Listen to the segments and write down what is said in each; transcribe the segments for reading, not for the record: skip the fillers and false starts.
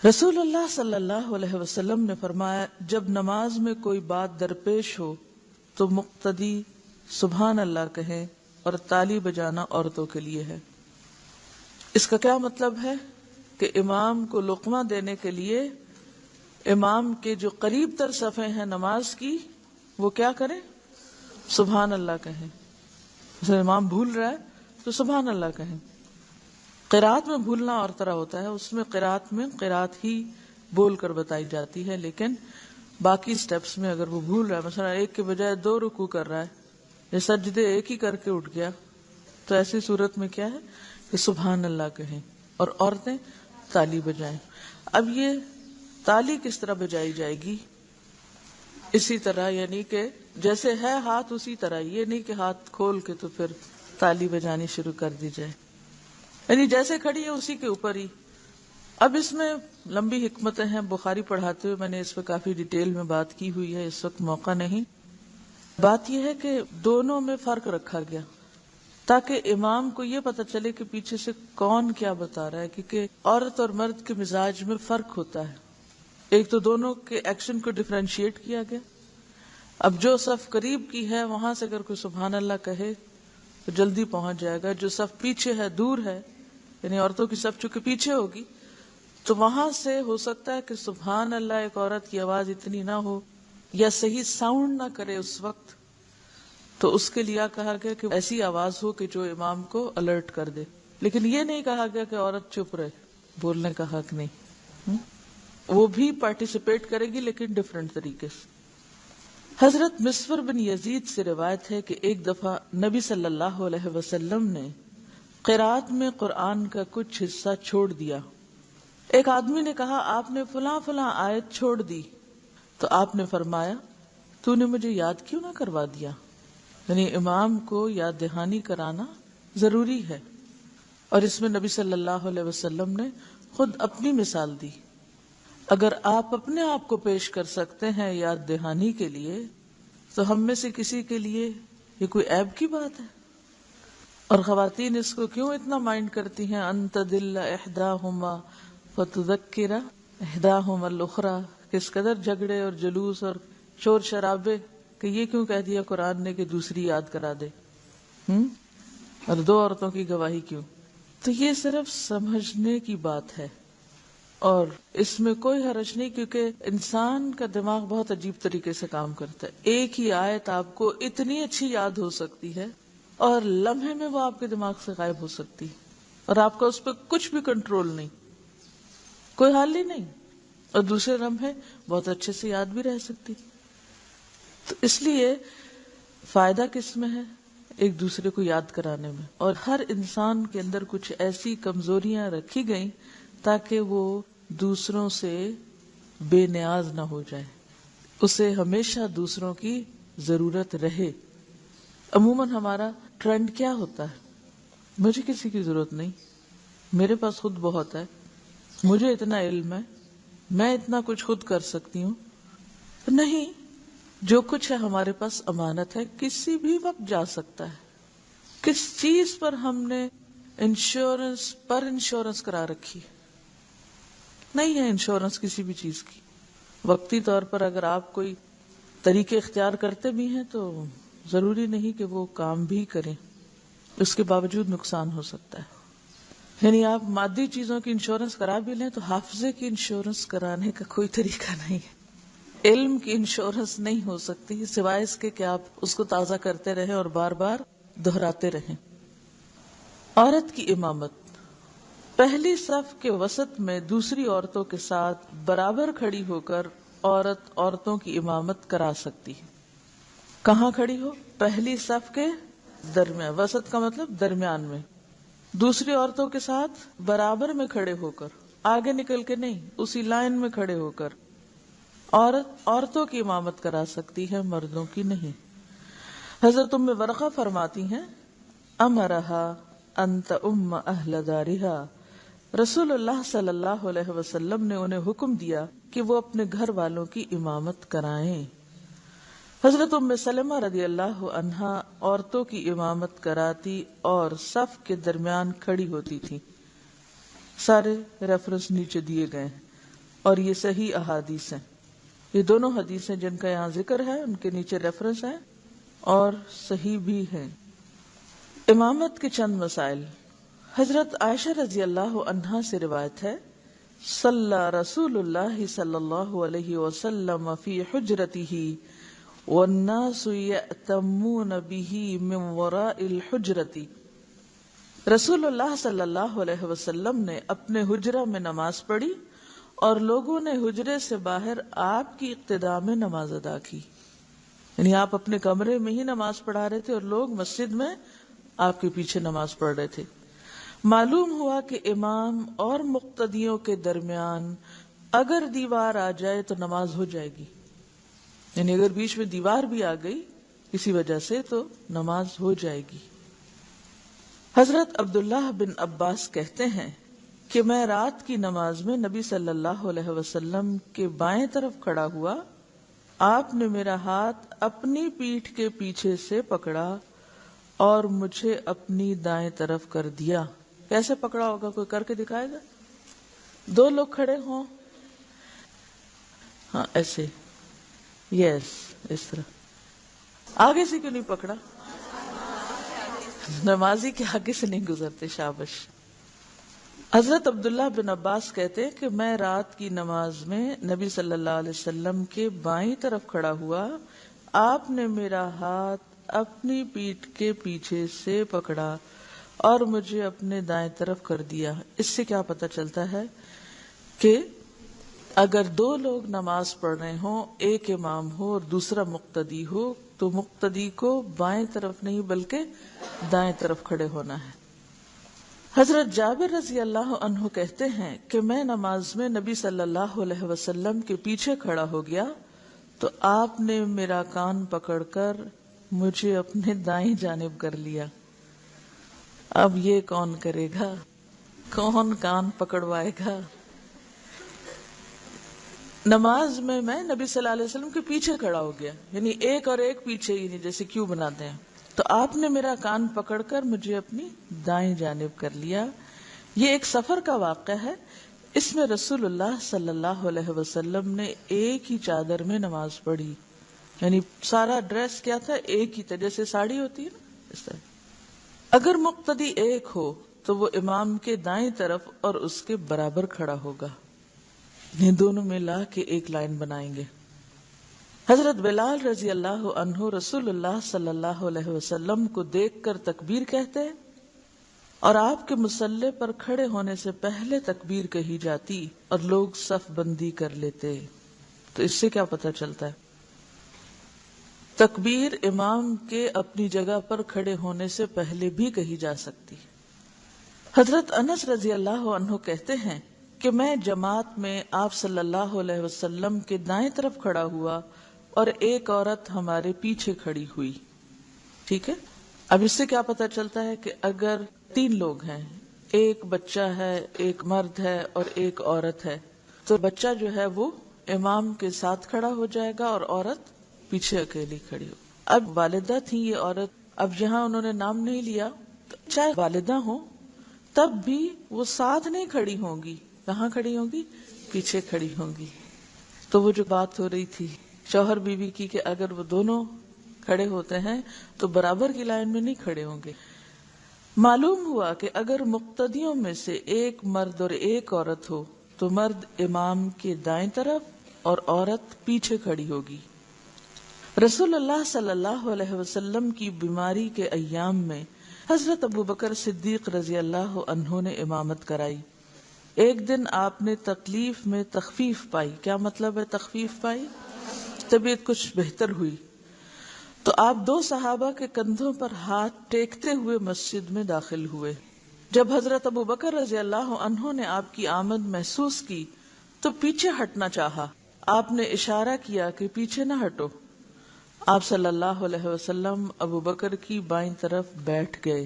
رسول اللہ صلی اللہ علیہ وسلم نے فرمایا، جب نماز میں کوئی بات درپیش ہو تو مقتدی سبحان اللہ کہیں، اور تالی بجانا عورتوں کے لیے ہے۔ اس کا کیا مطلب ہے کہ امام کو لقمہ دینے کے لیے امام کے جو قریب تر صفیں ہیں نماز کی، وہ کیا کریں؟ سبحان اللہ کہیں۔ مثلا امام بھول رہا ہے تو سبحان اللہ کہیں۔ قرات میں بھولنا اور طرح ہوتا ہے، اس میں قرات ہی بول کر بتائی جاتی ہے، لیکن باقی سٹیپس میں اگر وہ بھول رہا ہے، مثلا ایک کے بجائے 2 رکوع کر رہا ہے یا سجدے ایک ہی کر کے اٹھ گیا، تو ایسی صورت میں کیا ہے کہ سبحان اللہ کہیں اور عورتیں تالی بجائیں۔ اب یہ تالی کس طرح بجائی جائے گی؟ اسی طرح، یعنی کہ جیسے ہے ہاتھ اسی طرح، یہ نہیں کہ ہاتھ کھول کے تو پھر تالی بجانی شروع کر دی جائے، یعنی جیسے کھڑی ہے اسی کے اوپر ہی۔ اب اس میں لمبی حکمتیں ہیں، بخاری پڑھاتے ہوئے میں نے اس پہ کافی ڈیٹیل میں بات کی ہوئی ہے، اس وقت موقع نہیں۔ بات یہ ہے کہ دونوں میں فرق رکھا گیا تاکہ امام کو یہ پتہ چلے کہ پیچھے سے کون کیا بتا رہا ہے، کیونکہ عورت اور مرد کے مزاج میں فرق ہوتا ہے۔ ایک تو دونوں کے ایکشن کو ڈیفرینشیٹ کیا گیا۔ اب جو صف قریب کی ہے وہاں سے اگر کوئی سبحان اللہ کہے تو جلدی پہنچ جائے گا، جو صف پیچھے ہے، دور ہے، یعنی عورتوں کی صف چونکہ پیچھے ہوگی تو وہاں سے ہو سکتا ہے کہ سبحان اللہ ایک عورت کی آواز اتنی نہ ہو یا صحیح ساؤنڈ نہ کرے اس وقت، تو اس کے لیے کہا گیا کہ ایسی آواز ہو کہ جو امام کو الرٹ کر دے، لیکن یہ نہیں کہا گیا کہ عورت چپ رہے، بولنے کا حق نہیں، وہ بھی پارٹیسپیٹ کرے گی لیکن ڈفرینٹ طریقے سے۔ حضرت مسور بن یزید سے روایت ہے کہ ایک دفعہ نبی صلی اللہ علیہ وسلم نے قرات میں قرآن کا کچھ حصہ چھوڑ دیا۔ ایک آدمی نے کہا، آپ نے فلاں فلاں آیت چھوڑ دی، تو آپ نے فرمایا، تو نے مجھے یاد کیوں نہ کروا دیا؟ یعنی امام کو یاد دہانی کرانا ضروری ہے، اور اس میں نبی صلی اللہ علیہ وسلم نے خود اپنی مثال دی۔ اگر آپ اپنے آپ کو پیش کر سکتے ہیں یاد دہانی کے لیے، تو ہم میں سے کسی کے لیے یہ کوئی عیب کی بات ہے؟ اور خواتین اس کو کیوں اتنا مائنڈ کرتی ہیں؟ ان تدل احداہما فتذکر احداہما الاخری، کس قدر جھگڑے اور جلوس اور شور شرابے کہ یہ کیوں کہہ دیا قرآن نے کہ دوسری یاد کرا دے، اور 2 عورتوں کی گواہی کیوں؟ تو یہ صرف سمجھنے کی بات ہے، اور اس میں کوئی حرج نہیں، کیونکہ انسان کا دماغ بہت عجیب طریقے سے کام کرتا ہے۔ ایک ہی آیت آپ کو اتنی اچھی یاد ہو سکتی ہے اور لمحے میں وہ آپ کے دماغ سے غائب ہو سکتی، اور آپ کا اس پہ کچھ بھی کنٹرول نہیں، کوئی حل ہی نہیں، اور دوسرے لمحے بہت اچھے سے یاد بھی رہ سکتی۔ تو اس لیے فائدہ کس میں ہے؟ ایک دوسرے کو یاد کرانے میں، اور ہر انسان کے اندر کچھ ایسی کمزوریاں رکھی گئیں تاکہ وہ دوسروں سے بے نیاز نہ ہو جائے، اسے ہمیشہ دوسروں کی ضرورت رہے۔ عموماً ہمارا ٹرینڈ کیا ہوتا ہے؟ مجھے کسی کی ضرورت نہیں، میرے پاس خود بہت ہے، مجھے اتنا علم ہے، میں اتنا کچھ خود کر سکتی ہوں۔ نہیں، جو کچھ ہے ہمارے پاس امانت ہے، کسی بھی وقت جا سکتا ہے۔ کس چیز پر ہم نے انشورنس کرا رکھی نہیں ہے؟ انشورنس کسی بھی چیز کی وقتی طور پر اگر آپ کوئی طریقے اختیار کرتے بھی ہیں تو ضروری نہیں کہ وہ کام بھی کریں، اس کے باوجود نقصان ہو سکتا ہے۔ یعنی آپ مادی چیزوں کی انشورنس کرا بھی لیں تو حافظے کی انشورنس کرانے کا کوئی طریقہ نہیں ہے۔ علم کی انشورنس نہیں ہو سکتی سوائے اس کے کہ آپ اس کو تازہ کرتے رہیں اور بار بار دہراتے رہیں۔ عورت کی امامت، پہلی صف کے وسط میں دوسری عورتوں کے ساتھ برابر کھڑی ہو کر عورت عورتوں کی امامت کرا سکتی ہے۔ کہاں کھڑی ہو؟ پہلی صف کے درمیان، وسط کا مطلب درمیان میں، دوسری عورتوں کے ساتھ برابر میں کھڑے ہو کر، آگے نکل کے نہیں، اسی لائن میں کھڑے ہو کر عورت عورتوں کی امامت کرا سکتی ہے، مردوں کی نہیں۔ حضرت ام ورقہ فرماتی ہیں، امرہا ان تؤم اہل دارہا، رسول اللہ صلی اللہ علیہ وسلم نے انہیں حکم دیا کہ وہ اپنے گھر والوں کی امامت کرائیں۔ حضرت ام سلمہ رضی اللہ عنہا عورتوں کی امامت کراتی اور صف کے درمیان کھڑی ہوتی تھی۔ سارے ریفرنس نیچے دیے گئے ہیں۔ اور یہ صحیح احادیث ہیں. یہ دونوں حدیثیں جن کا یہاں ذکر ہے ان کے نیچے ریفرنس ہے اور صحیح بھی ہیں. امامت کے چند مسائل. حضرت عائشہ رضی اللہ عنہا سے روایت ہے، صلی رسول اللہ صلی اللہ علیہ وسلم فی حجرتہ والناس یأتمون بہ من وراء الحجرۃ. رسول اللہ صلی اللہ علیہ وسلم نے اپنے حجرہ میں نماز پڑھی اور لوگوں نے حجرے سے باہر آپ کی اقتداء میں نماز ادا کی. یعنی آپ اپنے کمرے میں ہی نماز پڑھا رہے تھے اور لوگ مسجد میں آپ کے پیچھے نماز پڑھ رہے تھے. معلوم ہوا کہ امام اور مقتدیوں کے درمیان اگر دیوار آ جائے تو نماز ہو جائے گی. یعنی اگر بیچ میں دیوار بھی آ گئی کسی وجہ سے تو نماز ہو جائے گی. حضرت عبداللہ بن عباس کہتے ہیں کہ میں رات کی نماز میں نبی صلی اللہ علیہ وسلم کے بائیں طرف کھڑا ہوا. آپ نے میرا ہاتھ اپنی پیٹھ کے پیچھے سے پکڑا اور مجھے اپنی دائیں طرف کر دیا. کیسے پکڑا ہوگا؟ کوئی کر کے دکھائے گا؟ دو لوگ کھڑے ہوں، ہاں ایسے، یس اس طرح. آگے سے کیوں نہیں پکڑا؟ نمازی کے آگے سے نہیں گزرتے. شابش. حضرت عبداللہ بن عباس کہتے ہیں کہ میں رات کی نماز میں نبی صلی اللہ علیہ وسلم کے بائیں طرف کھڑا ہوا. آپ نے میرا ہاتھ اپنی پیٹھ کے پیچھے سے پکڑا اور مجھے اپنے دائیں طرف کر دیا. اس سے کیا پتہ چلتا ہے کہ اگر دو لوگ نماز پڑھ رہے ہوں، ایک امام ہو اور دوسرا مقتدی ہو، تو مقتدی کو بائیں طرف نہیں بلکہ دائیں طرف کھڑے ہونا ہے. حضرت جابر رضی اللہ عنہ کہتے ہیں کہ میں نماز میں نبی صلی اللہ علیہ وسلم کے پیچھے کھڑا ہو گیا تو آپ نے میرا کان پکڑ کر مجھے اپنے دائیں جانب کر لیا. اب یہ کون کرے گا؟ کون کان پکڑوائے گا؟ نماز میں نبی صلی اللہ علیہ وسلم کے پیچھے کھڑا ہو گیا، یعنی ایک اور ایک پیچھے، یعنی جیسے کیوں بناتے ہیں. تو آپ نے میرا کان پکڑ کر مجھے اپنی دائیں جانب کر لیا. یہ ایک سفر کا واقعہ ہے. اس میں رسول اللہ صلی اللہ علیہ وسلم نے ایک ہی چادر میں نماز پڑھی، یعنی سارا ڈریس کیا تھا؟ ایک ہی تھا، جیسے ساڑی ہوتی ہے نا اس طرح. اگر مقتدی ایک ہو تو وہ امام کے دائیں طرف اور اس کے برابر کھڑا ہوگا، یہ دونوں ملا کے ایک لائن بنائیں گے. حضرت بلال رضی اللہ عنہ رسول اللہ صلی اللہ علیہ وسلم کو دیکھ کر تکبیر کہتے اور آپ کے مصلی پر کھڑے ہونے سے پہلے تکبیر کہی جاتی اور لوگ صف بندی کر لیتے. تو اس سے کیا پتہ چلتا ہے؟ تکبیر امام کے اپنی جگہ پر کھڑے ہونے سے پہلے بھی کہی جا سکتی. حضرت انس رضی اللہ عنہ کہتے ہیں کہ میں جماعت میں آپ صلی اللہ علیہ وسلم کے دائیں طرف کھڑا ہوا اور ایک عورت ہمارے پیچھے کھڑی ہوئی. ٹھیک ہے. اب اس سے کیا پتا چلتا ہے کہ اگر تین لوگ ہیں، ایک بچہ ہے، ایک مرد ہے اور ایک عورت ہے، تو بچہ جو ہے وہ امام کے ساتھ کھڑا ہو جائے گا اور عورت پیچھے اکیلی کھڑی ہو. اب والدہ تھی یہ عورت، اب یہاں انہوں نے نام نہیں لیا، چاہے والدہ ہوں تب بھی وہ ساتھ نہیں کھڑی ہوں گی. کہاں کھڑی ہوں گی؟ پیچھے کھڑی ہوں گی. تو وہ جو بات ہو رہی تھی شوہر بیوی کی کہ اگر وہ دونوں کھڑے ہوتے ہیں تو برابر کی لائن میں نہیں کھڑے ہوں گے. معلوم ہوا کہ اگر مقتدیوں میں سے ایک مرد اور ایک عورت ہو تو مرد امام کے دائیں طرف اور عورت پیچھے کھڑی ہوگی. رسول اللہ صلی اللہ علیہ وسلم کی بیماری کے ایام میں حضرت ابو بکر صدیق رضی اللہ عنہ نے امامت کرائی. ایک دن آپ نے تکلیف میں تخفیف پائی. کیا مطلب ہے تخفیف پائی؟ طبیعت کچھ بہتر ہوئی. تو آپ دو صحابہ کے کندھوں پر ہاتھ ٹیکتے ہوئے مسجد میں داخل ہوئے. جب حضرت ابو بکر رضی اللہ عنہ نے آپ کی آمد محسوس کی تو پیچھے ہٹنا چاہا. آپ نے اشارہ کیا کہ پیچھے نہ ہٹو. آپ صلی اللہ علیہ وسلم ابو بکر کی بائیں طرف بیٹھ گئے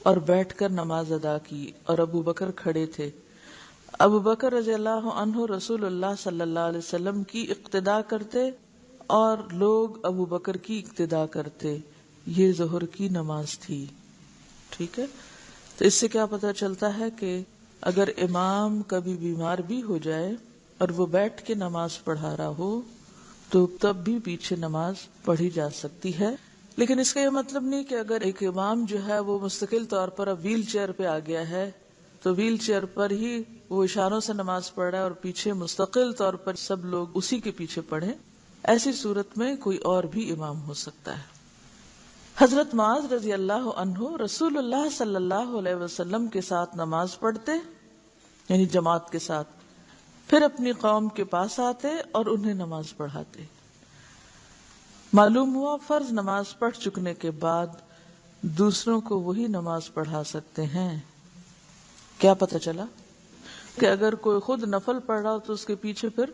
اور بیٹھ کر نماز ادا کی اور ابو بکر کھڑے تھے. ابو بکر رضی اللہ عنہ رسول اللہ صلی اللہ علیہ وسلم کی اقتداء کرتے اور لوگ ابو بکر کی اقتداء کرتے. یہ ظہر کی نماز تھی. ٹھیک ہے. تو اس سے کیا پتہ چلتا ہے کہ اگر امام کبھی بیمار بھی ہو جائے اور وہ بیٹھ کے نماز پڑھا رہا ہو تو تب بھی پیچھے نماز پڑھی جا سکتی ہے. لیکن اس کا یہ مطلب نہیں کہ اگر ایک امام جو ہے وہ مستقل طور پر اب ویل چیئر پہ آ گیا ہے تو ویل چیئر پر ہی وہ اشاروں سے نماز پڑھ رہا ہے اور پیچھے مستقل طور پر سب لوگ اسی کے پیچھے پڑھیں. ایسی صورت میں کوئی اور بھی امام ہو سکتا ہے. حضرت معاذ رضی اللہ عنہ رسول اللہ صلی اللہ علیہ وسلم کے ساتھ نماز پڑھتے یعنی جماعت کے ساتھ، پھر اپنی قوم کے پاس آتے اور انہیں نماز پڑھاتے. معلوم ہوا فرض نماز پڑھ چکنے کے بعد دوسروں کو وہی نماز پڑھا سکتے ہیں. کیا پتہ چلا کہ اگر کوئی خود نفل پڑھ رہا ہو تو اس کے پیچھے پھر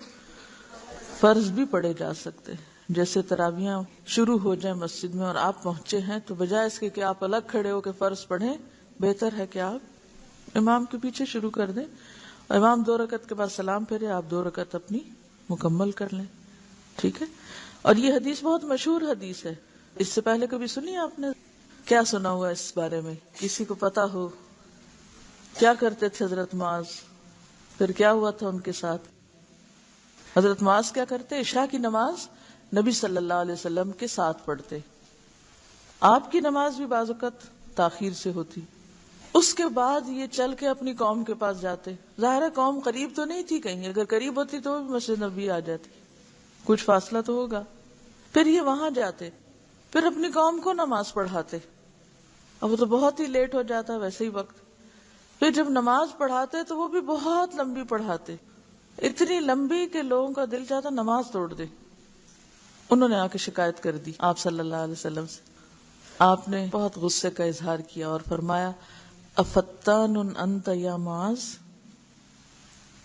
فرض بھی پڑھے جا سکتے ہیں. جیسے تراویحاں شروع ہو جائیں مسجد میں اور آپ پہنچے ہیں تو بجائے اس کے کہ آپ الگ کھڑے ہو کے فرض پڑھیں، بہتر ہے کہ آپ امام کے پیچھے شروع کر دیں. امام 2 رکعت کے بعد سلام پھیرے، آپ 2 رکعت اپنی مکمل کر لیں. ٹھیک ہے. اور یہ حدیث بہت مشہور حدیث ہے. اس سے پہلے کبھی سنی آپ نے؟ کیا سنا ہوا اس بارے میں؟ کسی کو پتا ہو کیا کرتے تھے حضرت معاذ؟ پھر کیا ہوا تھا ان کے ساتھ؟ حضرت معاذ کیا کرتے؟ عشاء کی نماز نبی صلی اللہ علیہ وسلم کے ساتھ پڑھتے. آپ کی نماز بھی بعض اوقات تاخیر سے ہوتی. اس کے بعد یہ چل کے اپنی قوم کے پاس جاتے. ظاہر ہے قوم قریب تو نہیں تھی، کہیں اگر قریب ہوتی تو وہ بھی مسجد نبی آ جاتی، کچھ فاصلہ تو ہوگا. پھر یہ وہاں جاتے، پھر اپنی قوم کو نماز پڑھاتے. اب وہ تو بہت ہی لیٹ ہو جاتا ویسے ہی وقت. پھر جب نماز پڑھاتے تو وہ بھی بہت لمبی پڑھاتے، اتنی لمبی کہ لوگوں کا دل چاہتا نماز توڑ دے. انہوں نے آ کے شکایت کر دی آپ صلی اللہ علیہ وسلم سے. آپ نے بہت غصے کا اظہار کیا اور فرمایا افتان انت یا معاذ،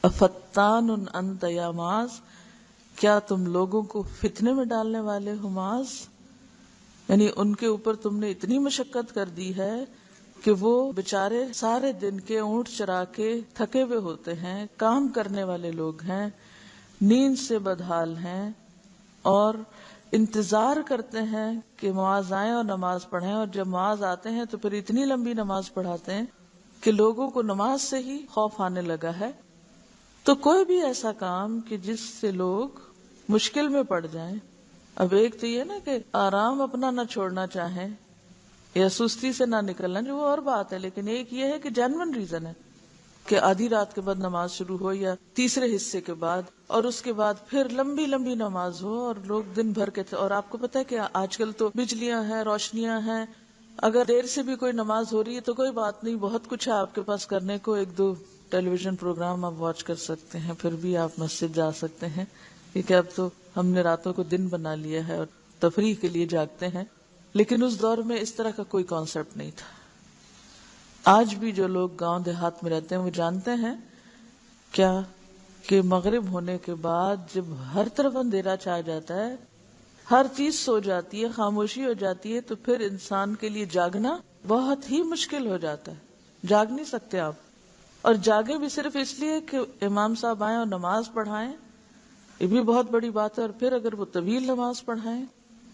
افتان انت یا معاذ، کیا تم لوگوں کو فتنے میں ڈالنے والے ہو معاذ؟ یعنی ان کے اوپر تم نے اتنی مشقت کر دی ہے کہ وہ بےچارے سارے دن کے اونٹ چرا کے تھکے ہوئے ہوتے ہیں، کام کرنے والے لوگ ہیں، نیند سے بدحال ہیں اور انتظار کرتے ہیں کہ معاذ آئیں اور نماز پڑھیں. اور جب معاذ آتے ہیں تو پھر اتنی لمبی نماز پڑھاتے ہیں کہ لوگوں کو نماز سے ہی خوف آنے لگا ہے. تو کوئی بھی ایسا کام کہ جس سے لوگ مشکل میں پڑ جائیں، اب ایک تو یہ نا کہ آرام اپنا نہ چھوڑنا چاہیں یا سستی سے نہ نکلنا، جو وہ اور بات ہے، لیکن ایک یہ ہے کہ جینوئن ریزن ہے کہ آدھی رات کے بعد نماز شروع ہو یا تیسرے حصے کے بعد، اور اس کے بعد پھر لمبی لمبی نماز ہو اور لوگ دن بھر کے اور آپ کو پتہ ہے کہ آج کل تو بجلیاں ہیں، روشنیاں ہیں، اگر دیر سے بھی کوئی نماز ہو رہی ہے تو کوئی بات نہیں، بہت کچھ ہے آپ کے پاس کرنے کو. 1-2 ٹیلی ویژن پروگرام آپ واچ کر سکتے ہیں، پھر بھی آپ مسجد جا سکتے ہیں، کیونکہ اب تو ہم نے راتوں کو دن بنا لیا ہے اور تفریح کے لیے جاگتے ہیں. لیکن اس دور میں اس طرح کا کوئی کانسیپٹ نہیں تھا. آج بھی جو لوگ گاؤں دیہات میں رہتے ہیں وہ جانتے ہیں کیا کہ مغرب ہونے کے بعد جب ہر طرف اندھیرا چھا جاتا ہے، ہر چیز سو جاتی ہے، خاموشی ہو جاتی ہے، تو پھر انسان کے لیے جاگنا بہت ہی مشکل ہو جاتا ہے. جاگ نہیں سکتے آپ، اور جاگے بھی صرف اس لیے کہ امام صاحب آئیں اور نماز پڑھائیں، یہ بھی بہت بڑی بات ہے. اور پھر اگر وہ طویل نماز پڑھائیں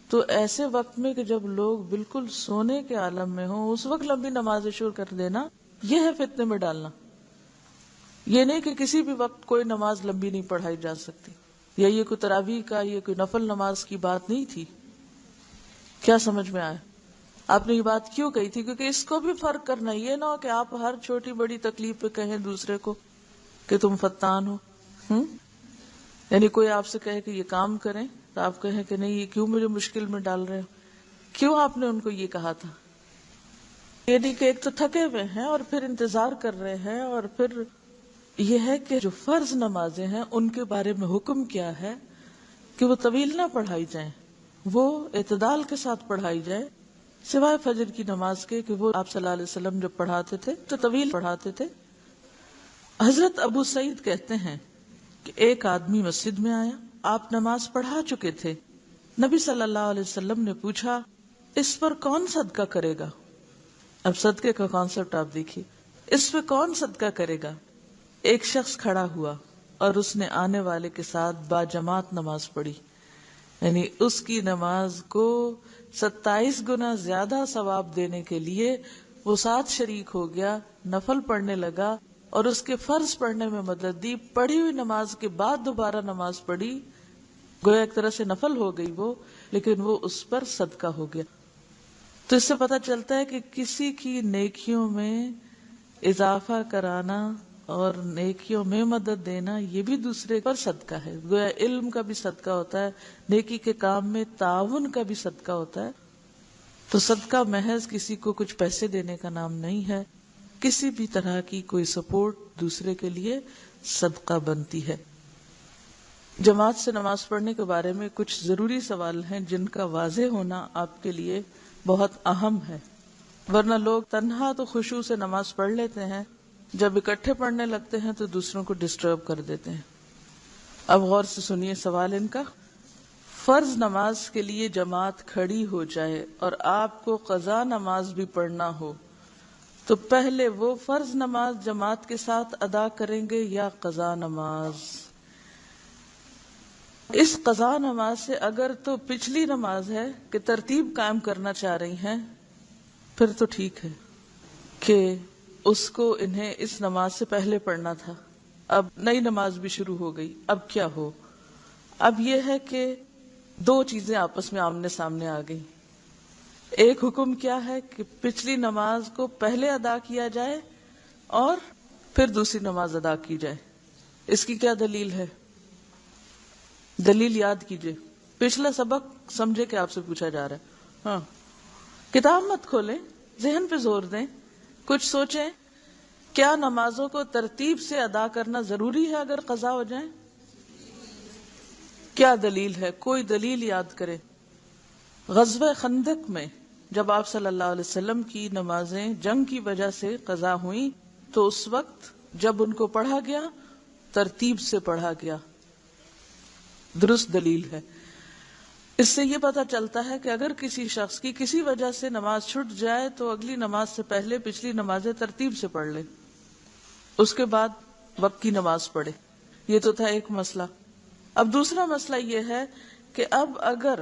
تو ایسے وقت میں کہ جب لوگ بالکل سونے کے عالم میں ہوں اس وقت لمبی نمازیں شروع کر دینا، یہ ہے فتنے میں ڈالنا. یہ نہیں کہ کسی بھی وقت کوئی نماز لمبی نہیں پڑھائی جا سکتی، یا یہ کوئی تراویح کا یہ کوئی نفل نماز کی بات نہیں تھی. کیا سمجھ میں آیا؟ آپ نے یہ بات کیوں کہی تھی؟ کیونکہ اس کو بھی فرق کرنا، یہ نہ ہو کہ آپ ہر چھوٹی بڑی تکلیف پہ کہیں دوسرے کو کہ تم فتان ہو. یعنی کوئی آپ سے کہے کہ یہ کام کریں تو آپ کہیں کہ نہیں، یہ کیوں مجھے مشکل میں ڈال رہے ہو؟ کیوں آپ نے ان کو یہ کہا تھا؟ یعنی کہ ایک تو تھکے ہوئے ہیں اور پھر انتظار کر رہے ہیں، اور پھر یہ ہے کہ جو فرض نمازیں ہیں ان کے بارے میں حکم کیا ہے کہ وہ طویل نہ پڑھائی جائیں، وہ اعتدال کے ساتھ پڑھائی جائے، سوائے فجر کی نماز کے کہ وہ آپ صلی اللہ علیہ وسلم جب پڑھاتے تھے تو طویل پڑھاتے تھے. حضرت ابو سعید کہتے ہیں کہ ایک آدمی مسجد میں آیا، آپ نماز پڑھا چکے تھے. نبی صلی اللہ علیہ وسلم نے پوچھا اس پر کون صدقہ کرے گا؟ اب صدقے کا کانسیپٹ آپ دیکھیے، اس پہ کون صدقہ کرے گا؟ ایک شخص کھڑا ہوا اور اس نے آنے والے کے ساتھ باجماعت نماز پڑھی، یعنی اس کی نماز کو 27 گنا زیادہ ثواب دینے کے لیے وہ ساتھ شریک ہو گیا، نفل پڑھنے لگا اور اس کے فرض پڑھنے میں مدد دی، پڑھی ہوئی نماز کے بعد دوبارہ نماز پڑھی، گویا ایک طرح سے نفل ہو گئی وہ، لیکن وہ اس پر صدقہ ہو گیا۔ تو اس سے پتہ چلتا ہے کہ کسی کی نیکیوں میں اضافہ کرانا اور نیکیوں میں مدد دینا یہ بھی دوسرے پر صدقہ ہے۔ گویا علم کا بھی صدقہ ہوتا ہے، نیکی کے کام میں تعاون کا بھی صدقہ ہوتا ہے۔ تو صدقہ محض کسی کو کچھ پیسے دینے کا نام نہیں ہے، کسی بھی طرح کی کوئی سپورٹ دوسرے کے لیے صدقہ بنتی ہے۔ جماعت سے نماز پڑھنے کے بارے میں کچھ ضروری سوال ہیں جن کا واضح ہونا آپ کے لیے بہت اہم ہے، ورنہ لوگ تنہا تو خشوع سے نماز پڑھ لیتے ہیں، جب اکٹھے پڑھنے لگتے ہیں تو دوسروں کو ڈسٹرب کر دیتے ہیں۔ اب غور سے سنیے سوال ان کا۔ فرض نماز کے لیے جماعت کھڑی ہو جائے اور آپ کو قضا نماز بھی پڑھنا ہو تو پہلے وہ فرض نماز جماعت کے ساتھ ادا کریں گے یا قضا نماز؟ اس قضا نماز سے اگر تو پچھلی نماز ہے کہ ترتیب قائم کرنا چاہ رہی ہیں پھر تو ٹھیک ہے کہ اس کو انہیں اس نماز سے پہلے پڑھنا تھا، اب نئی نماز بھی شروع ہو گئی، اب کیا ہو؟ اب یہ ہے کہ دو چیزیں آپس میں آمنے سامنے آ گئی۔ ایک حکم کیا ہے کہ پچھلی نماز کو پہلے ادا کیا جائے اور پھر دوسری نماز ادا کی جائے۔ اس کی کیا دلیل ہے؟ دلیل یاد کیجئے، پچھلا سبق سمجھے کہ آپ سے پوچھا جا رہا ہے۔ ہاں، کتاب مت کھولیں، ذہن پہ زور دیں، کچھ سوچیں، کیا نمازوں کو ترتیب سے ادا کرنا ضروری ہے اگر قضا ہو جائیں؟ کیا دلیل ہے؟ کوئی دلیل یاد کرے۔ غزوہ خندق میں جب آپ صلی اللہ علیہ وسلم کی نمازیں جنگ کی وجہ سے قضا ہوئیں تو اس وقت جب ان کو پڑھا گیا ترتیب سے پڑھا گیا، درست دلیل ہے۔ اس سے یہ پتہ چلتا ہے کہ اگر کسی شخص کی کسی وجہ سے نماز چھٹ جائے تو اگلی نماز سے پہلے پچھلی نمازیں ترتیب سے پڑھ لے، اس کے بعد وقت کی نماز پڑھے۔ یہ تو تھا ایک مسئلہ۔ اب دوسرا مسئلہ یہ ہے کہ اب اگر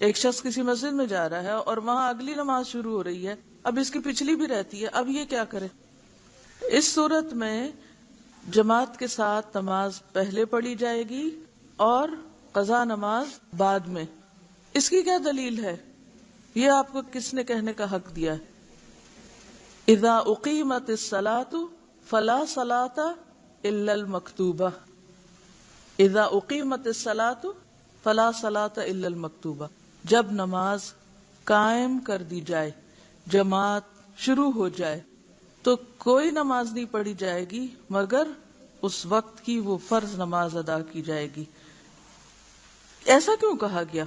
ایک شخص کسی مسجد میں جا رہا ہے اور وہاں اگلی نماز شروع ہو رہی ہے، اب اس کی پچھلی بھی رہتی ہے، اب یہ کیا کرے؟ اس صورت میں جماعت کے ساتھ نماز پہلے پڑھی جائے گی اور قضا نماز بعد میں۔ اس کی کیا دلیل ہے؟ یہ آپ کو کس نے کہنے کا حق دیا ہے؟ اذا اقیمت الصلاۃ فلا صلاۃ الا المکتوبہ، اذا اقیمت الصلاۃ فلا صلاۃ الا المکتوبہ، جب نماز قائم کر دی جائے، جماعت شروع ہو جائے تو کوئی نماز نہیں پڑھی جائے گی مگر اس وقت کی وہ فرض نماز ادا کی جائے گی۔ ایسا کیوں کہا گیا؟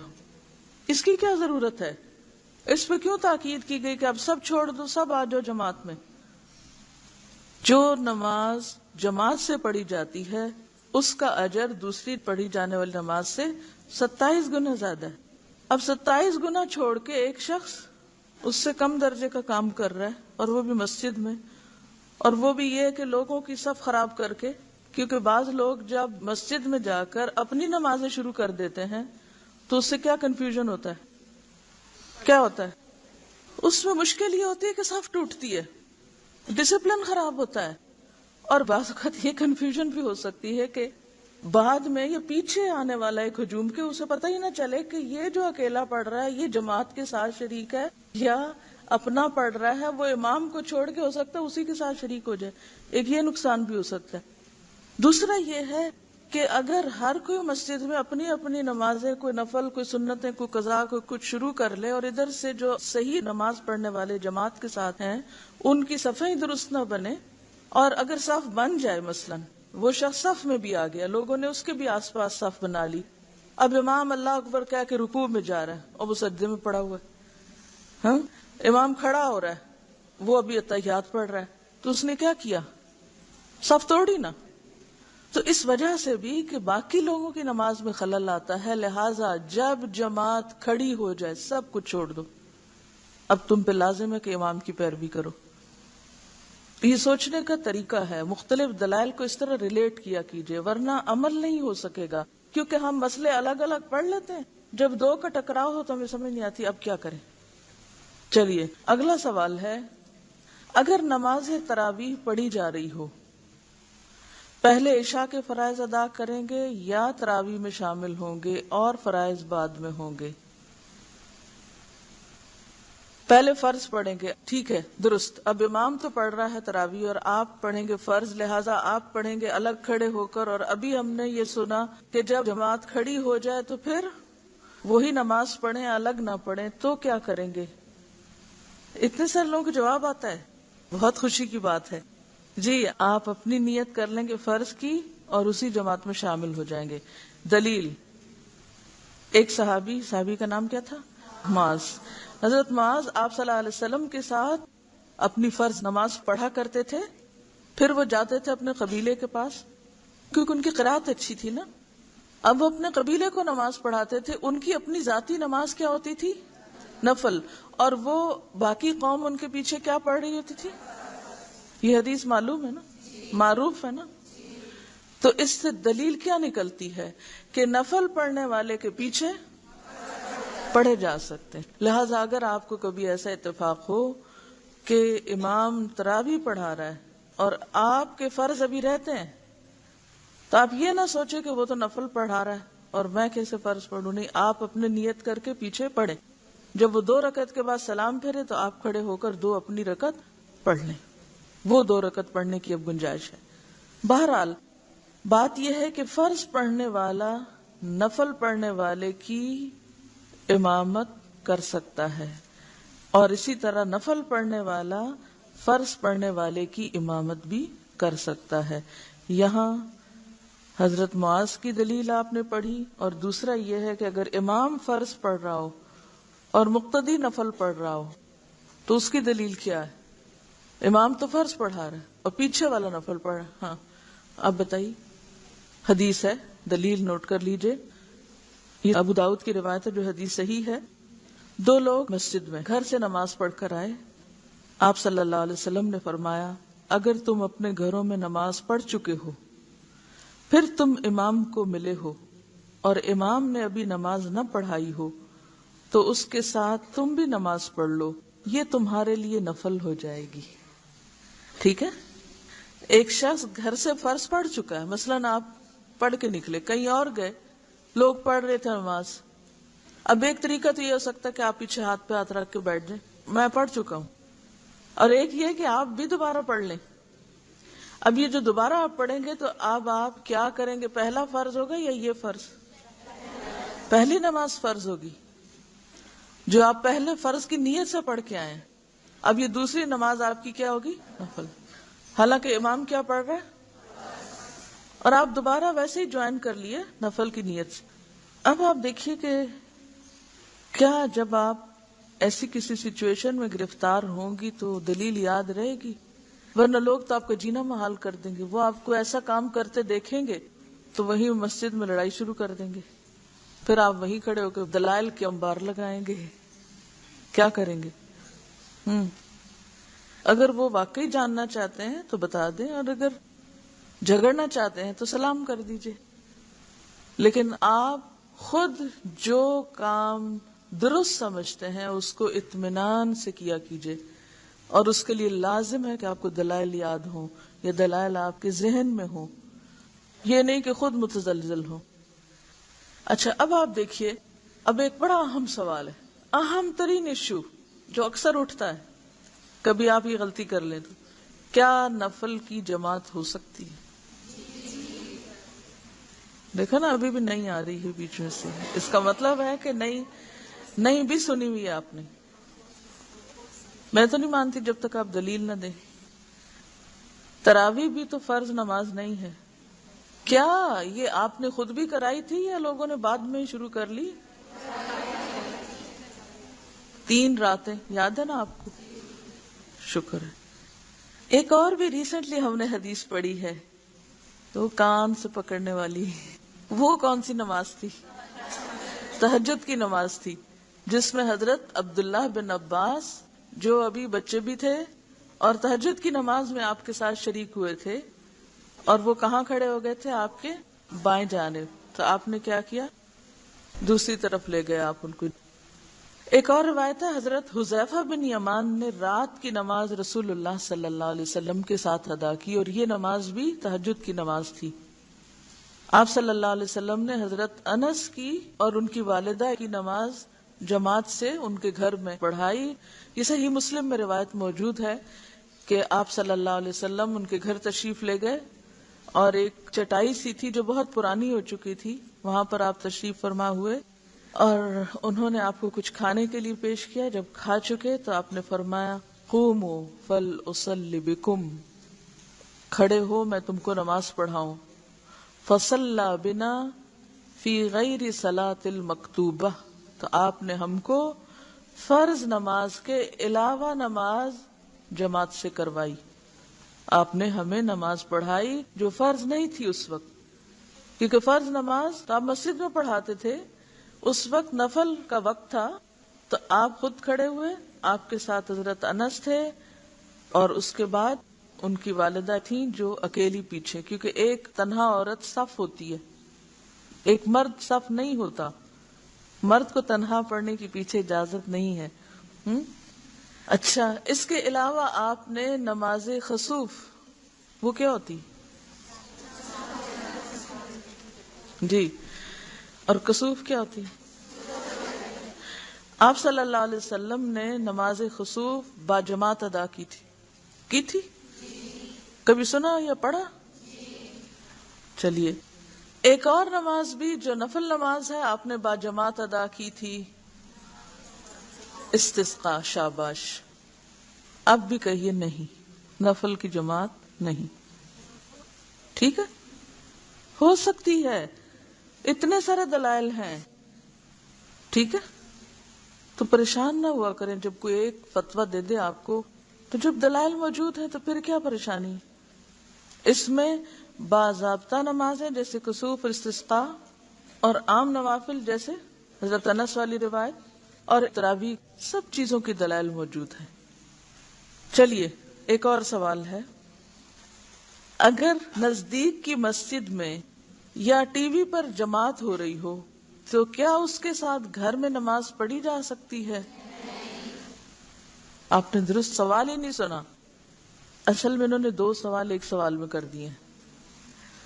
اس کی کیا ضرورت ہے؟ اس پہ کیوں تاکید کی گئی کہ اب سب چھوڑ دو، سب آ جاؤ جماعت میں؟ جو نماز جماعت سے پڑھی جاتی ہے اس کا اجر دوسری پڑھی جانے والی نماز سے 27 گنا زیادہ ہے۔ اب 27 گنا چھوڑ کے ایک شخص اس سے کم درجے کا کام کر رہا ہے، اور وہ بھی مسجد میں، اور وہ بھی یہ کہ لوگوں کی صف خراب کر کے، کیونکہ بعض لوگ جب مسجد میں جا کر اپنی نمازیں شروع کر دیتے ہیں تو اس سے کیا کنفیوژن ہوتا ہے؟ کیا ہوتا ہے؟ اس میں مشکل یہ ہوتی ہے کہ صف ٹوٹتی ہے، ڈسپلن خراب ہوتا ہے، اور بعض اوقات یہ کنفیوژن بھی ہو سکتی ہے کہ بعد میں یہ پیچھے آنے والا ایک ہجوم کے اسے پتہ ہی نہ چلے کہ یہ جو اکیلا پڑھ رہا ہے یہ جماعت کے ساتھ شریک ہے یا اپنا پڑھ رہا ہے، وہ امام کو چھوڑ کے ہو سکتا ہے اسی کے ساتھ شریک ہو جائے۔ ایک یہ نقصان بھی ہو سکتا ہے۔ دوسرا یہ ہے کہ اگر ہر کوئی مسجد میں اپنی اپنی نمازیں، کوئی نفل، کوئی سنتیں، کوئی قضا، کوئی کچھ شروع کر لے، اور ادھر سے جو صحیح نماز پڑھنے والے جماعت کے ساتھ ہیں ان کی صفیں درست نہ بنے، اور اگر صف بن جائے، مثلا وہ شخص صف میں بھی آ گیا، لوگوں نے اس کے بھی آس پاس صف بنا لی، اب امام اللہ اکبر کہہ کے رکوع میں جا رہا ہے اور وہ سجدے میں پڑا ہوا ہے، ہاں، امام کھڑا ہو رہا ہے، وہ ابھی اتحیات پڑھ رہا ہے، تو اس نے کیا کیا؟ صف توڑی نا۔ تو اس وجہ سے بھی کہ باقی لوگوں کی نماز میں خلل آتا ہے، لہٰذا جب جماعت کھڑی ہو جائے سب کچھ چھوڑ دو، اب تم پہ لازم ہے کہ امام کی پیروی کرو۔ یہ سوچنے کا طریقہ ہے، مختلف دلائل کو اس طرح ریلیٹ کیا کیجئے، ورنہ عمل نہیں ہو سکے گا، کیونکہ ہم مسئلے الگ الگ پڑھ لیتے ہیں، جب دو کا ٹکراؤ ہو تو ہمیں سمجھ نہیں آتی اب کیا کریں۔ چلیے اگلا سوال ہے، اگر نماز تراویح پڑھی جا رہی ہو پہلے عشاء کے فرائض ادا کریں گے یا تراویح میں شامل ہوں گے اور فرائض بعد میں ہوں گے؟ پہلے فرض پڑھیں گے، ٹھیک ہے، درست. اب امام تو پڑھ رہا ہے تراویح اور آپ پڑھیں گے فرض، لہٰذا آپ پڑھیں گے الگ کھڑے ہو کر. اور ابھی ہم نے یہ سنا کہ جب جماعت کھڑی ہو جائے تو پھر وہی نماز پڑھیں، الگ نہ پڑھیں، تو کیا کریں گے؟ اتنے سارے لوگوں کو جواب آتا ہے، بہت خوشی کی بات ہے. جی، آپ اپنی نیت کر لیں گے فرض کی اور اسی جماعت میں شامل ہو جائیں گے. دلیل، ایک صحابی کا نام کیا تھا؟ معاذ. حضرت معاذ آپ صلی اللہ علیہ وسلم کے ساتھ اپنی فرض نماز پڑھا کرتے تھے، پھر وہ جاتے تھے اپنے قبیلے کے پاس، کیونکہ ان کی قرات اچھی تھی نا. اب وہ اپنے قبیلے کو نماز پڑھاتے تھے، ان کی اپنی ذاتی نماز کیا ہوتی تھی؟ نفل. اور وہ باقی قوم ان کے پیچھے کیا پڑھ رہی ہوتی تھی؟ یہ حدیث معلوم ہے نا، معروف ہے نا. تو اس سے دلیل کیا نکلتی ہے کہ نفل پڑھنے والے کے پیچھے پڑھے جا سکتے ہیں. لہٰذا اگر آپ کو کبھی ایسا اتفاق ہو کہ امام تراویح پڑھا رہا ہے اور آپ کے فرض ابھی رہتے ہیں، تو آپ یہ نہ سوچیں کہ وہ تو نفل پڑھا رہا ہے اور میں کیسے فرض پڑھوں. نہیں، آپ اپنے نیت کر کے پیچھے پڑھیں. جب وہ 2 رکعت کے بعد سلام پھیرے تو آپ کھڑے ہو کر 2 اپنی رکعت پڑھ لیں. وہ 2 رکعت پڑھنے کی اب گنجائش ہے. بہرحال بات یہ ہے کہ فرض پڑھنے والا نفل پڑھنے والے کی امامت کر سکتا ہے، اور اسی طرح نفل پڑھنے والا فرض پڑھنے والے کی امامت بھی کر سکتا ہے. یہاں حضرت معاذ کی دلیل آپ نے پڑھی، اور دوسرا یہ ہے کہ اگر امام فرض پڑھ رہا ہو اور مقتدی نفل پڑھ رہا ہو تو اس کی دلیل کیا ہے؟ امام تو فرض پڑھا رہا ہے اور پیچھے والا نفل پڑھ رہا ہے. ہاں، آپ بتائیے. حدیث ہے، دلیل نوٹ کر لیجئے. یہ ابو داؤد کی روایت ہے جو حدیث صحیح ہے. 2 لوگ مسجد میں گھر سے نماز پڑھ کر آئے. آپ صلی اللہ علیہ وسلم نے فرمایا، اگر تم اپنے گھروں میں نماز پڑھ چکے ہو، پھر تم امام کو ملے ہو اور امام نے ابھی نماز نہ پڑھائی ہو، تو اس کے ساتھ تم بھی نماز پڑھ لو، یہ تمہارے لیے نفل ہو جائے گی. ٹھیک ہے؟ ایک شخص گھر سے فرض پڑھ چکا ہے، مثلاً آپ پڑھ کے نکلے، کہیں اور گئے، لوگ پڑھ رہے تھے نماز. اب ایک طریقہ تو یہ ہو سکتا ہے کہ آپ پیچھے ہاتھ پہ ہاتھ رکھ کے بیٹھ جائیں، میں پڑھ چکا ہوں. اور ایک یہ کہ آپ بھی دوبارہ پڑھ لیں. اب یہ جو دوبارہ آپ پڑھیں گے تو اب آپ کیا کریں گے؟ پہلا فرض ہوگا یا یہ فرض؟ پہلی نماز فرض ہوگی جو آپ پہلے فرض کی نیت سے پڑھ کے آئے ہیں. اب یہ دوسری نماز آپ کی کیا ہوگی؟ نفل. حالانکہ امام کیا پڑھ رہا ہے اور آپ دوبارہ ویسے ہی جوائن کر لیے نفل کی نیت سے. اب آپ دیکھیے کہ کیا جب آپ ایسی کسی سچویشن میں گرفتار ہوں گی تو دلیل یاد رہے گی؟ ورنہ لوگ تو آپ کا جینا محال کر دیں گے. وہ آپ کو ایسا کام کرتے دیکھیں گے تو وہی مسجد میں لڑائی شروع کر دیں گے، پھر آپ وہیں کھڑے ہو کے دلائل کے انبار لگائیں گے. کیا کریں گے؟ اگر وہ واقعی جاننا چاہتے ہیں تو بتا دیں، اور اگر جھگڑنا چاہتے ہیں تو سلام کر دیجئے. لیکن آپ خود جو کام درست سمجھتے ہیں اس کو اطمینان سے کیا کیجئے، اور اس کے لیے لازم ہے کہ آپ کو دلائل یاد ہوں یا دلائل آپ کے ذہن میں ہوں، یہ نہیں کہ خود متزلزل ہوں. اچھا، اب آپ دیکھیے، اب ایک بڑا اہم سوال ہے، اہم ترین ایشو جو اکثر اٹھتا ہے، کبھی آپ یہ غلطی کر لیں تو کیا نفل کی جماعت ہو سکتی ہے؟ دیکھو نا، ابھی بھی نہیں آ رہی ہے بیچ میں سے. اس کا مطلب ہے کہ نہیں بھی سنی ہوئی ہے آپ نے. میں تو نہیں مانتی جب تک آپ دلیل نہ دیں. تراویح بھی تو فرض نماز نہیں ہے. کیا یہ آپ نے خود بھی کرائی تھی یا لوگوں نے بعد میں شروع کر لی؟ 3 راتیں یاد ہے نا آپ کو؟ شکر ہے. ایک اور بھی ریسنٹلی ہم نے حدیث پڑھی ہے تو کان سے پکڑنے والی. وہ کون سی نماز تھی؟ تہجد کی نماز تھی، جس میں حضرت عبداللہ بن عباس جو ابھی بچے بھی تھے اور تہجد کی نماز میں آپ کے ساتھ شریک ہوئے تھے، اور وہ کہاں کھڑے ہو گئے تھے؟ آپ کے بائیں جانب. تو آپ نے کیا کیا؟ دوسری طرف لے گئے آپ ان کو. ایک اور روایت ہے، حضرت حذیفہ بن یمان نے رات کی نماز رسول اللہ صلی اللہ علیہ وسلم کے ساتھ ادا کی، اور یہ نماز بھی تہجد کی نماز تھی۔ آپ صلی اللہ علیہ وسلم نے حضرت انس کی اور ان کی والدہ کی نماز جماعت سے ان کے گھر میں پڑھائی۔ یہ صحیح مسلم میں روایت موجود ہے کہ آپ صلی اللہ علیہ وسلم ان کے گھر تشریف لے گئے، اور ایک چٹائی سی تھی جو بہت پرانی ہو چکی تھی، وہاں پر آپ تشریف فرما ہوئے، اور انہوں نے آپ کو کچھ کھانے کے لیے پیش کیا۔ جب کھا چکے تو آپ نے فرمایا قوموا فلأصلی بکم، کھڑے ہو میں تم کو نماز پڑھاؤں۔ فصلی بنا فی غیر صلاۃ المکتوبہ، تو آپ نے ہم کو فرض نماز کے علاوہ نماز جماعت سے کروائی۔ آپ نے ہمیں نماز پڑھائی جو فرض نہیں تھی اس وقت، کیونکہ فرض نماز تو آپ مسجد میں پڑھاتے تھے، اس وقت نفل کا وقت تھا، تو آپ خود کھڑے ہوئے، آپ کے ساتھ حضرت انس تھے، اور اس کے بعد ان کی والدہ تھیں جو اکیلی پیچھے، کیونکہ ایک تنہا عورت صف ہوتی ہے، ایک مرد صف نہیں ہوتا، مرد کو تنہا پڑھنے کی پیچھے اجازت نہیں ہے۔ اچھا، اس کے علاوہ آپ نے نماز خسوف، وہ کیا ہوتی جی، اور کسوف کیا ہوتی؟ آپ صلی اللہ علیہ وسلم نے نماز خسوف باجماعت ادا کی تھی؟ کبھی سنا یا پڑھا؟ چلیے، ایک اور نماز بھی جو نفل نماز ہے آپ نے باجماعت ادا کی تھی، استسقاء۔ شاباش، اب بھی کہیے نہیں، نفل کی جماعت نہیں، ٹھیک ہے، ہو سکتی ہے، اتنے سارے دلائل ہیں، ٹھیک ہے، تو پریشان نہ ہوا کریں جب کوئی ایک فتویٰ دے دے آپ کو، تو جب دلائل موجود ہیں تو پھر کیا پریشانی؟ اس میں باضابطہ نمازیں جیسے کسوف، استسقاء، اور عام نوافل جیسے حضرت انس والی روایت اور تراویح، سب چیزوں کی دلائل موجود ہیں۔ چلیے، ایک اور سوال ہے، اگر نزدیک کی مسجد میں یا ٹی وی پر جماعت ہو رہی ہو تو کیا اس کے ساتھ گھر میں نماز پڑھی جا سکتی ہے؟ آپ نے درست سوال ہی نہیں سنا، اصل میں انہوں نے دو سوال ایک سوال میں کر دیے ہیں۔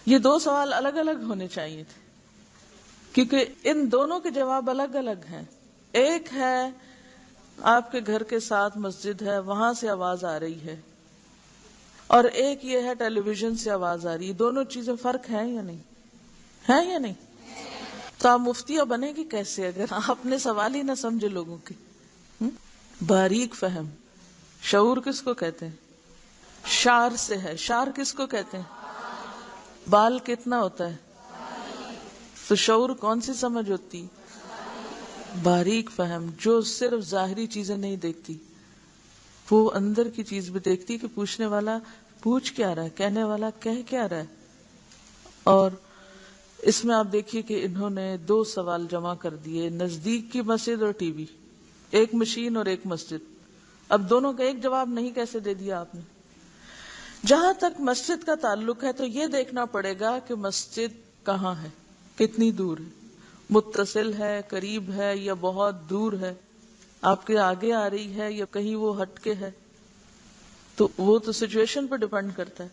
یہ دو سوال الگ الگ ہونے چاہیے تھے، کیونکہ ان دونوں کے جواب الگ الگ ہیں۔ ایک ہے آپ کے گھر کے ساتھ مسجد ہے، وہاں سے آواز آ رہی ہے، اور ایک یہ ہے ٹیلی ویژن سے آواز آ رہی ہے، دونوں چیزیں فرق ہیں یا نہیں؟ ہے یا نہیں؟ تو آپ مفتیہ بنے گی کیسے اگر آپ نے سوال ہی نہ سمجھے لوگوں کے؟ باریک فہم، شعور کس کو کہتے ہیں؟ شعر سے ہے، شعر کس کو کہتے ہیں؟ بال کتنا ہوتا ہے؟ تو شعور کون سی سمجھ ہوتی؟ باریک فہم، جو صرف ظاہری چیزیں نہیں دیکھتی، وہ اندر کی چیز بھی دیکھتی کہ پوچھنے والا پوچھ کیا رہا ہے، کہنے والا کہہ کیا رہا ہے۔ اور اس میں آپ دیکھیے کہ انہوں نے دو سوال جمع کر دیے، نزدیک کی مسجد اور ٹی وی، ایک مشین اور ایک مسجد۔ اب دونوں کا ایک جواب نہیں کیسے دے دیا آپ نے؟ جہاں تک مسجد کا تعلق ہے تو یہ دیکھنا پڑے گا کہ مسجد کہاں ہے، کتنی دور ہے، متصل ہے، قریب ہے یا بہت دور ہے، آپ کے آگے آ رہی ہے یا کہیں وہ ہٹ کے ہے، تو وہ تو سچویشن پر ڈیپینڈ کرتا ہے۔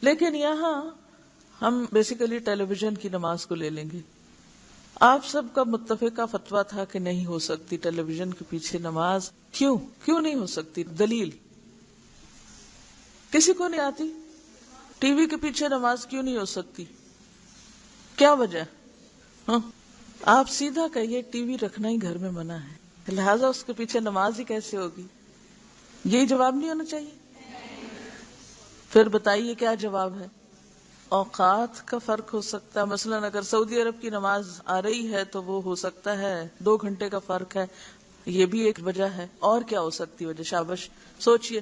لیکن یہاں ہم بیسیکلی ٹیلی ویژن کی نماز کو لے لیں گے۔ آپ سب کا متفقہ فتویٰ تھا کہ نہیں ہو سکتی ٹیلی ویژن کے پیچھے نماز۔ کیوں نہیں ہو سکتی؟ دلیل کسی کو نہیں آتی؟ ٹی وی کے پیچھے نماز کیوں نہیں ہو سکتی؟ کیا وجہ؟ آپ سیدھا کہیے ٹی وی رکھنا ہی گھر میں منع ہے، لہٰذا اس کے پیچھے نماز ہی کیسے ہوگی؟ یہی جواب نہیں ہونا چاہیے؟ پھر بتائیے کیا جواب ہے؟ اوقات کا فرق ہو سکتا ہے، مثلا اگر سعودی عرب کی نماز آ رہی ہے تو وہ ہو سکتا ہے 2 گھنٹے کا فرق ہے، یہ بھی ایک وجہ ہے۔ اور کیا ہو سکتی وجہ؟ شابش، سوچئے۔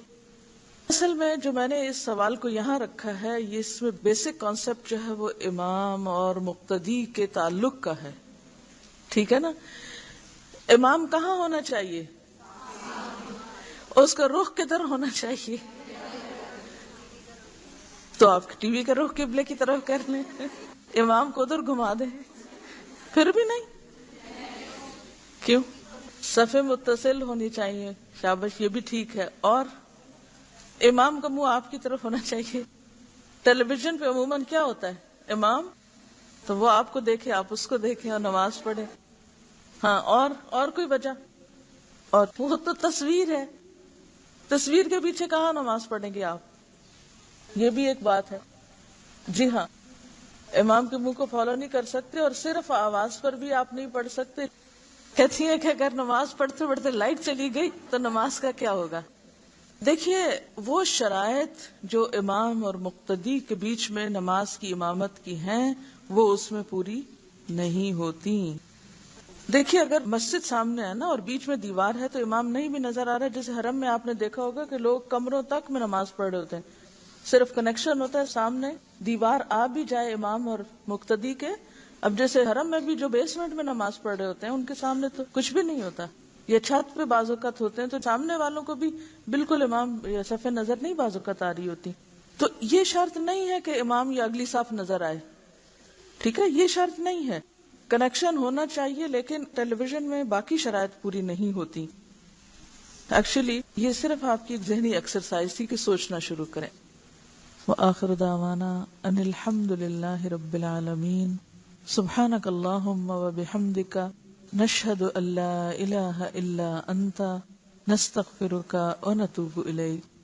اصل میں جو میں نے اس سوال کو یہاں رکھا ہے، یہ اس میں بیسک کانسیپٹ جو ہے وہ امام اور مقتدی کے تعلق کا ہے، ٹھیک ہے نا؟ امام کہاں ہونا چاہیے؟ اس کا رخ کدھر ہونا چاہیے؟ تو آپ ٹی وی کا رخ قبلے کی طرف کر لیں، امام کو ادھر گھما دیں، پھر بھی نہیں؟ کیوں؟ صفیں متصل ہونی چاہیے، شابش، یہ بھی ٹھیک ہے، اور امام کا منہ آپ کی طرف ہونا چاہیے۔ ٹیلی ویژن پہ عموماً کیا ہوتا ہے، امام تو وہ آپ کو دیکھے، آپ اس کو دیکھیں اور نماز پڑھے۔ ہاں، اور کوئی وجہ؟ اور وہ تو تصویر ہے، تصویر کے پیچھے کہاں نماز پڑھیں گے آپ؟ یہ بھی ایک بات ہے۔ جی ہاں، امام کے منہ کو فالو نہیں کر سکتے، اور صرف آواز پر بھی آپ نہیں پڑھ سکتے۔ کہتی ہے کہ اگر نماز پڑھتے پڑھتے لائٹ چلی گئی تو نماز کا کیا ہوگا؟ دیکھیے، وہ شرائط جو امام اور مقتدی کے بیچ میں نماز کی امامت کی ہیں وہ اس میں پوری نہیں ہوتی۔ دیکھیے، اگر مسجد سامنے ہے نا اور بیچ میں دیوار ہے تو امام نہیں بھی نظر آ رہا ہے، جیسے حرم میں آپ نے دیکھا ہوگا کہ لوگ کمروں تک میں نماز پڑھ رہے ہوتے ہیں، صرف کنیکشن ہوتا ہے سامنے، دیوار آ بھی جائے امام اور مقتدی کے۔ اب جیسے حرم میں بھی جو بیسمنٹ میں نماز پڑھ رہے ہوتے ہیں ان کے سامنے تو کچھ بھی نہیں ہوتا، یا چھت پہ بعض اوقات ہوتے ہیں تو سامنے والوں کو بھی بالکل امام یا صفیں نظر نہیں بعض اوقات آ رہی ہوتی۔ تو یہ شرط نہیں ہے کہ امام یا اگلی صف نظر آئے، ٹھیک ہے، یہ شرط نہیں ہے، کنیکشن ہونا چاہیے، لیکن ٹیلی ویژن میں باقی شرائط پوری نہیں ہوتی۔ ایکچولی یہ صرف آپ کی ایک ذہنی ایکسرسائز تھی کہ سوچنا شروع کریں۔ وآخر دعوانا ان الحمد للہ رب العالمین، سبحانک اللہم وبحمدک، نشہد ان لا الہ الا انت، نستغفرک ونتوب الیک۔